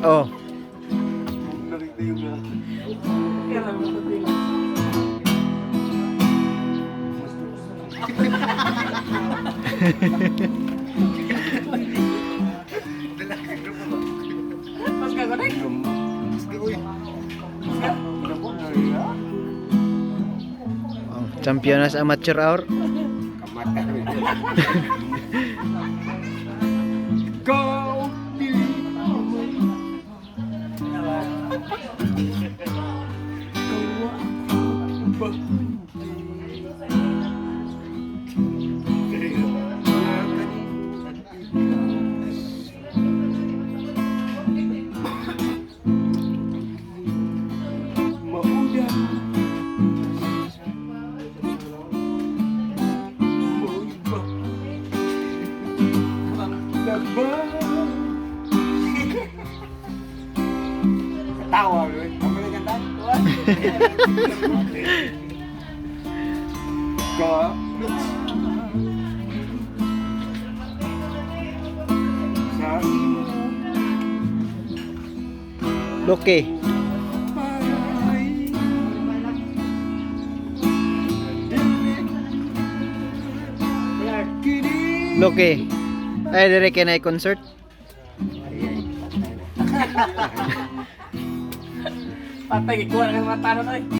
Oh. Nakita yung Mas ka ko Championas Amateur Hour. Go! Tawa, kamu na kanta? Go. Loke. Loke. Ay, dire kenay concert. Patay, ikuha na ng mata na tayo.